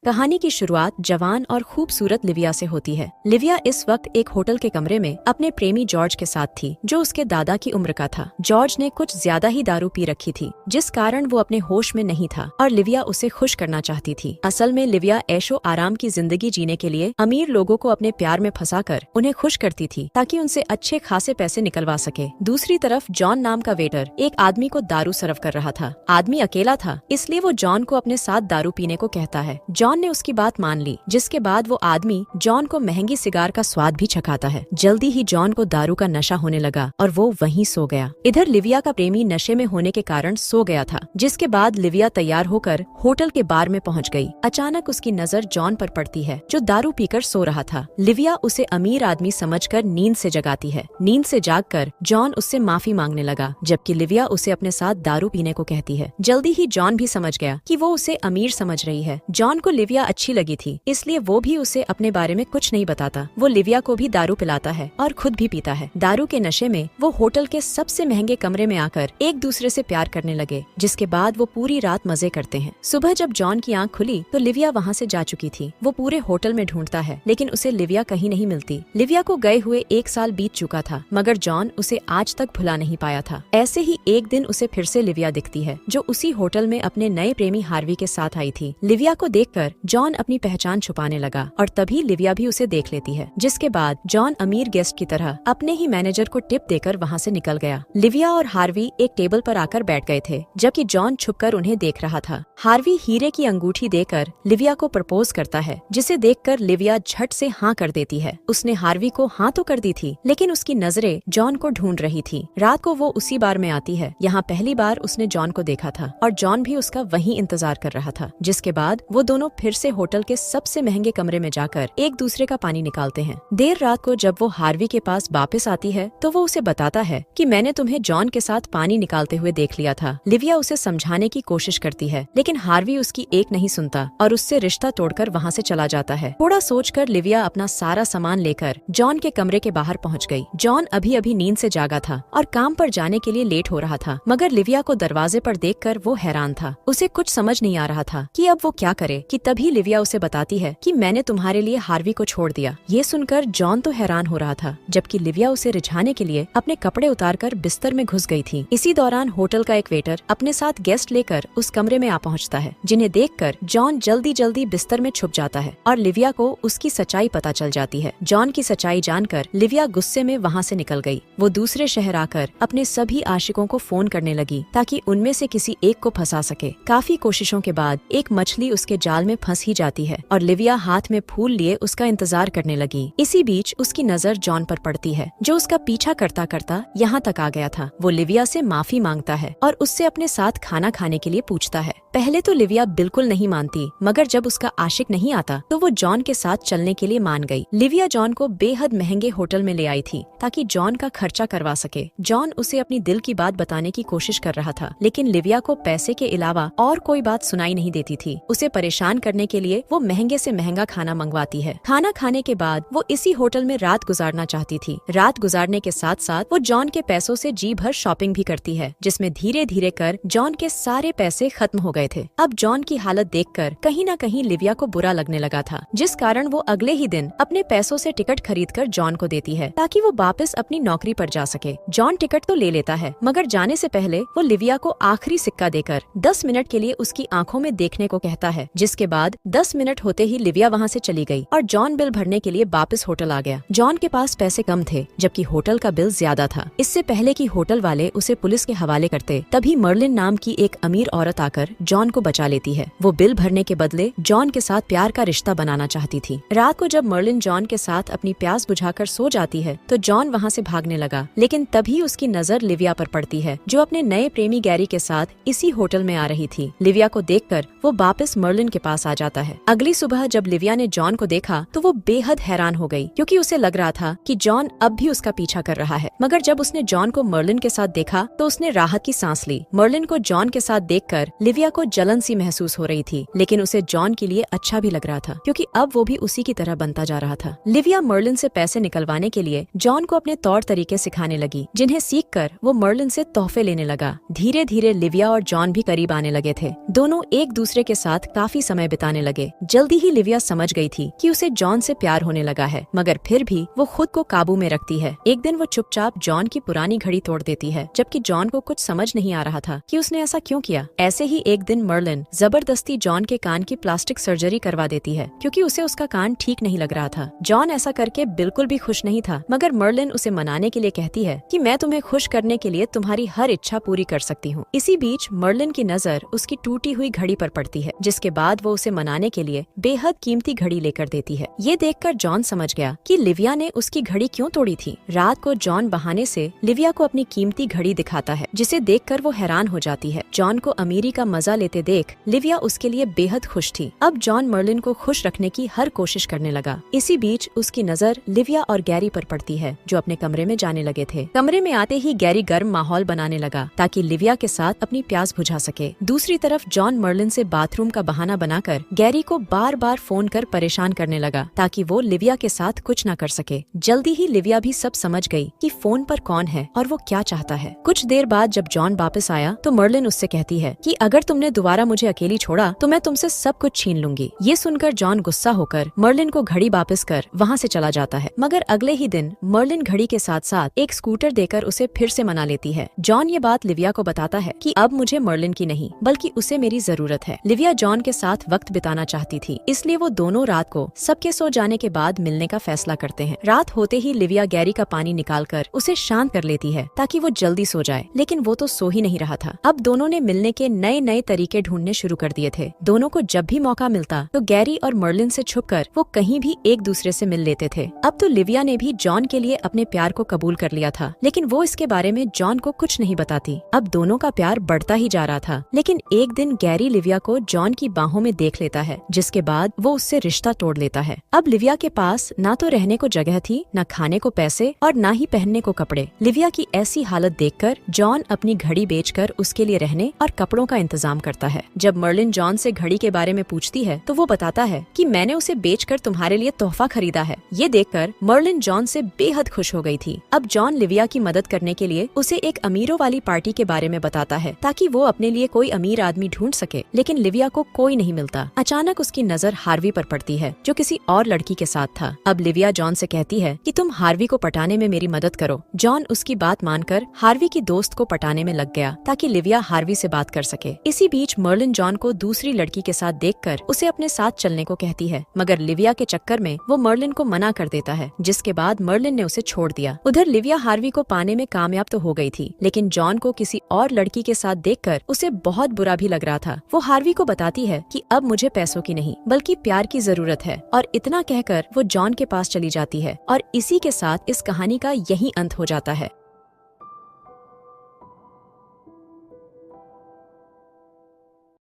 कहानी की शुरुआत जवान और खूबसूरत लिविया से होती है। लिविया इस वक्त एक होटल के कमरे में अपने प्रेमी जॉर्ज के साथ थी, जो उसके दादा की उम्र का था। जॉर्ज ने कुछ ज्यादा ही दारू पी रखी थी, जिस कारण वो अपने होश में नहीं था और लिविया उसे खुश करना चाहती थी। असल में लिविया ऐशो आराम की जिंदगी जीने के लिए अमीर लोगों को अपने प्यार में फंसाकर उन्हें खुश करती थी, ताकि उनसे अच्छे खासे पैसे निकलवा सके। दूसरी तरफ जॉन नाम का वेटर एक आदमी को दारू सर्व कर रहा था। आदमी अकेला था, इसलिए वो जॉन को अपने साथ दारू पीने को कहता है। जॉन ने उसकी बात मान ली, जिसके बाद वो आदमी जॉन को महंगी सिगार का स्वाद भी चखाता है। जल्दी ही जॉन को दारू का नशा होने लगा और वो वहीं सो गया। इधर लिविया का प्रेमी नशे में होने के कारण सो गया था, जिसके बाद लिविया तैयार होकर होटल के बार में पहुंच गई। अचानक उसकी नजर जॉन पर पड़ती है, जो दारू पीकर सो रहा था। लिविया उसे अमीर आदमी समझकर नींद से जगाती है। नींद से जागकर जॉन उससे माफी मांगने लगा, जबकि लिविया उसे अपने साथ दारू पीने को कहती है। जल्दी ही जॉन भी समझ गया कि वो उसे अमीर समझ रही है। जॉन को लिविया अच्छी लगी थी, इसलिए वो भी उसे अपने बारे में कुछ नहीं बताता। वो लिविया को भी दारू पिलाता है और खुद भी पीता है। दारू के नशे में वो होटल के सबसे महंगे कमरे में आकर एक दूसरे से प्यार करने लगे, जिसके बाद वो पूरी रात मजे करते हैं। सुबह जब जॉन की आंख खुली तो लिविया वहाँ से जा चुकी थी। वो पूरे होटल में ढूंढता है, लेकिन उसे लिविया कहीं नहीं मिलती। लिविया को गए हुए 1 साल बीत चुका था, मगर जॉन उसे आज तक भुला नहीं पाया था। ऐसे ही एक दिन उसे फिर से लिविया दिखती है, जो उसी होटल में अपने नए प्रेमी हार्वी के साथ आई थी। लिविया को देखकर जॉन अपनी पहचान छुपाने लगा और तभी लिविया भी उसे देख लेती है, जिसके बाद जॉन अमीर गेस्ट की तरह अपने ही मैनेजर को टिप देकर वहाँ से निकल गया। लिविया और हार्वी एक टेबल पर आकर बैठ गए थे, जबकि जॉन छुपकर उन्हें देख रहा था। हार्वी हीरे की अंगूठी देकर लिविया को प्रपोज करता है, जिसे देखकर लिविया झट से हाँ कर देती है। उसने हार्वी को हाँ तो कर दी थी, लेकिन उसकी नजरें जॉन को ढूंढ रही थी। रात को वो उसी बार में आती है। यहाँ पहली बार उसने जॉन को देखा था और जॉन भी उसका वहीं इंतजार कर रहा था। जिसके बाद वो दोनों फिर से होटल के सबसे महंगे कमरे में जाकर एक दूसरे का पानी निकालते हैं। देर रात को जब वो हार्वी के पास वापस आती है तो वो उसे बताता है कि मैंने तुम्हें जॉन के साथ पानी निकालते हुए देख लिया था। लिविया उसे समझाने की कोशिश करती है, लेकिन हार्वी उसकी एक नहीं सुनता और उससे रिश्ता तोड़कर वहाँ से चला जाता है। थोड़ा सोचकर लिविया अपना सारा सामान लेकर जॉन के कमरे के बाहर पहुँच गयी। जॉन अभी अभी नींद से जागा था और काम पर जाने के लिए लेट हो रहा था, मगर लिविया को दरवाजे पर देखकर वो हैरान था। उसे कुछ समझ नहीं आ रहा था कि अब वो क्या करे कि तभी लिविया उसे बताती है कि मैंने तुम्हारे लिए हार्वी को छोड़ दिया। ये सुनकर जॉन तो हैरान हो रहा था, जबकि लिविया उसे रिझाने के लिए अपने कपड़े उतारकर बिस्तर में घुस गई थी। इसी दौरान होटल का एक वेटर अपने साथ गेस्ट लेकर उस कमरे में आ पहुंचता है, जिन्हें देखकर जॉन जल्दी जल्दी बिस्तर में छुप जाता है और लिविया को उसकी सच्चाई पता चल जाती है। जॉन की सच्चाई जानकर लिविया गुस्से में वहाँ से निकल गई। वो दूसरे शहर आकर अपने सभी आशिकों को फोन करने लगी, ताकि उनमें से किसी एक को फंसा सके। काफी कोशिशों के बाद एक मछली उसके जाल में फंस ही जाती है और लिविया हाथ में फूल लिए उसका इंतजार करने लगी। इसी बीच उसकी नजर जॉन पर पड़ती है, जो उसका पीछा करता करता यहाँ तक आ गया था। वो लिविया से माफी मांगता है और उससे अपने साथ खाना खाने के लिए पूछता है। पहले तो लिविया बिल्कुल नहीं मानती, मगर जब उसका आशिक नहीं आता तो वो जॉन के साथ चलने के लिए मान गई। लिविया जॉन को बेहद महंगे होटल में ले आई थी, ताकि जॉन का खर्चा करवा सके। जॉन उसे अपनी दिल की बात बताने की कोशिश कर रहा था, लेकिन लिविया को पैसे के अलावा और कोई बात सुनाई नहीं देती थी। उसे परेशान करने के लिए वो महंगे से महंगा खाना मंगवाती है। खाना खाने के बाद वो इसी होटल में रात गुजारना चाहती थी। रात गुजारने के साथ साथ वो जॉन के पैसों से जी भर शॉपिंग भी करती है, जिसमें धीरे धीरे कर जॉन के सारे पैसे खत्म हो गए थे। अब जॉन की हालत देखकर कहीं न कहीं लिविया को बुरा लगने लगा था, जिस कारण वो अगले ही दिन अपने पैसों से टिकट खरीदकर जॉन को देती है, ताकि वो वापस अपनी नौकरी पर जा सके। जॉन टिकट तो ले लेता है, मगर जाने से पहले वो लिविया को आखिरी सिक्का देकर 10 मिनट के लिए उसकी आंखों में देखने को कहता है। जिसके बाद 10 मिनट होते ही लिविया वहाँ से चली गई और जॉन बिल भरने के लिए वापस होटल आ गया। जॉन के पास पैसे कम थे, जबकि होटल का बिल ज्यादा था। इससे पहले कि होटल वाले उसे पुलिस के हवाले करते, तभी मर्लिन नाम की एक अमीर औरत आकर जॉन को बचा लेती है। वो बिल भरने के बदले जॉन के साथ प्यार का रिश्ता बनाना चाहती थी। रात को जब मर्लिन जॉन के साथ अपनी प्यास बुझाकर सो जाती है तो जॉन वहाँ से भागने लगा, लेकिन तभी उसकी नजर लिविया पर पड़ती है, जो अपने नए प्रेमी गैरी के साथ इसी होटल में आ रही थी। लिविया को देखकर वो वापस मर्लिन के पास आ जाता है। अगली सुबह जब लिविया ने जॉन को देखा तो वो बेहद हैरान हो गई, क्योंकि उसे लग रहा था कि जॉन अब भी उसका पीछा कर रहा है। मगर जब उसने जॉन को मर्लिन के साथ देखा तो उसने राहत की सांस ली। मर्लिन को जॉन के साथ देखकर लिविया को जलन सी महसूस हो रही थी, लेकिन उसे जॉन के लिए अच्छा भी लग रहा था, क्योंकि अब वो भी उसी की तरह बनता जा रहा था। लिविया मर्लिन से पैसे निकलवाने के लिए जॉन को अपने तौर तरीके सिखाने लगी, जिन्हें सीखकर वो मर्लिन से तोहफे लेने लगा। धीरे धीरे लिविया और जॉन भी करीब आने लगे थे। दोनों एक दूसरे के साथ काफी समय बिताने लगे। जल्दी ही लिविया समझ गई थी कि उसे जॉन से प्यार होने लगा है, मगर फिर भी वो खुद को काबू में रखती है। एक दिन वो चुपचाप जॉन की पुरानी घड़ी तोड़ देती है, जबकि जॉन को कुछ समझ नहीं आ रहा था कि उसने ऐसा क्यों किया। ऐसे ही एक दिन मर्लिन जबरदस्ती जॉन के कान की प्लास्टिक सर्जरी करवा देती है, क्योंकि उसे उसका कान ठीक नहीं लग रहा था। जॉन ऐसा करके बिल्कुल भी खुश नहीं था, मगर मर्लिन उसे मनाने के लिए कहती है कि मैं तुम्हें खुश करने के लिए तुम्हारी हर इच्छा पूरी कर सकती हूँ। इसी बीच मर्लिन की नजर उसकी टूटी हुई घड़ी पर पड़ती है, जिसके बाद वो उसे मनाने के लिए बेहद कीमती घड़ी लेकर देती है। ये देखकर जॉन समझ गया कि लिविया ने उसकी घड़ी क्यों तोड़ी थी। रात को जॉन बहाने से लिविया को अपनी कीमती घड़ी दिखाता है, जिसे देखकर वो हैरान हो जाती है। जॉन को अमीरी का मजा लेते देख लिविया उसके लिए बेहद खुश थी। अब जॉन मर्लिन को खुश रखने की हर कोशिश करने लगा। इसी बीच उसकी नजर लिविया और गैरी पर पड़ती है, जो अपने कमरे में जाने लगे थे। कमरे में आते ही गैरी गर्म माहौल बनाने लगा ताकि लिविया के साथ अपनी प्यास बुझा सके। दूसरी तरफ जॉन मर्लिन से बाथरूम का बहाना बनाकर गैरी को बार बार फोन कर परेशान करने लगा ताकि वो लिविया के साथ कुछ न कर सके। जल्दी ही लिविया भी सब समझ गई कि फोन पर कौन है और वो क्या चाहता है। कुछ देर बाद जब जॉन वापस आया तो मर्लिन उससे कहती है कि अगर तुमने दोबारा मुझे अकेली छोड़ा तो मैं तुमसे सब कुछ छीन लूंगी। ये सुनकर जॉन गुस्सा होकर मर्लिन को घड़ी वापस कर वहाँ से चला जाता है, मगर अगले ही दिन मर्लिन घड़ी के साथ साथ एक स्कूटर देकर उसे फिर से मना लेती है। जॉन ये बात लिविया को बताता है कि अब मुझे मर्लिन की नहीं बल्कि उसे मेरी जरूरत है। लिविया जॉन के साथ वक्त बिताना चाहती थी, इसलिए वो दोनों रात को सबके सो जाने के बाद मिलने का फैसला करते हैं। रात होते ही लिविया गैरी का पानी निकालकर उसे शांत कर लेती है ताकि वो जल्दी सो जाए, लेकिन वो तो सो ही नहीं रहा था। अब दोनों ने मिलने के नए नए तरीके ढूंढने शुरू कर दिए थे। दोनों को जब भी मौका मिलता तो गैरी और मर्लिन से छुपकर वो कहीं भी एक दूसरे से मिल लेते थे। अब तो लिविया ने भी जॉन के लिए अपने प्यार को कबूल कर लिया था, लेकिन वो इसके बारे में जॉन को कुछ नहीं बताती। अब दोनों का प्यार बढ़ता ही जा रहा था, लेकिन एक दिन गैरी लिविया को जॉन की बाहों में देख लेता है, जिसके बाद वो उससे रिश्ता तोड़ लेता है। अब लिविया के पास ना तो रहने को जगह थी, न खाने को पैसे और न ही पहनने को कपड़े। लिविया की ऐसी हालत देखकर जॉन अपनी घड़ी बेचकर उसके लिए रहने और कपड़ों का इंतजाम करता है। जब मर्लिन जॉन से घड़ी के बारे में पूछती है तो वो बताता है कि मैंने उसे बेचकर तुम्हारे लिए तोहफा खरीदा है। ये देखकर मर्लिन जॉन से बेहद खुश हो गई थी। अब जॉन लिविया की मदद करने के लिए उसे एक अमीरों वाली पार्टी के बारे में बताता है ताकि वो अपने लिए कोई अमीर आदमी ढूंढ सके, लेकिन लिविया को कोई नहीं मिलता। अचानक उसकी नजर हार्वी पर पड़ती है, जो किसी और लड़की के साथ था। अब लिविया जॉन से कहती है कि तुम हार्वी को पटाने में मेरी मदद करो। जॉन उसकी बात मानकर हार्वी की दोस्त को पटाने में लग गया ताकि लिविया हार्वी से बात कर सके। इसी बीच मर्लिन जॉन को दूसरी लड़की के साथ देखकर उसे अपने साथ चलने को कहती है, मगर लिविया के चक्कर में वो मर्लिन को मना कर देता है, जिसके बाद मर्लिन ने उसे छोड़ दिया। उधर लिविया हार्वी को पाने में कामयाब तो हो गई थी, लेकिन जॉन को किसी और लड़की के साथ देखकर उसे बहुत बुरा भी लग रहा था। वो हार्वी को बताती है कि अब मुझे पैसों की नहीं बल्कि प्यार की जरूरत है, और इतना कहकर वो जॉन के पास चली जाती है। और इसी के साथ इस कहानी का यही अंत हो जाता है।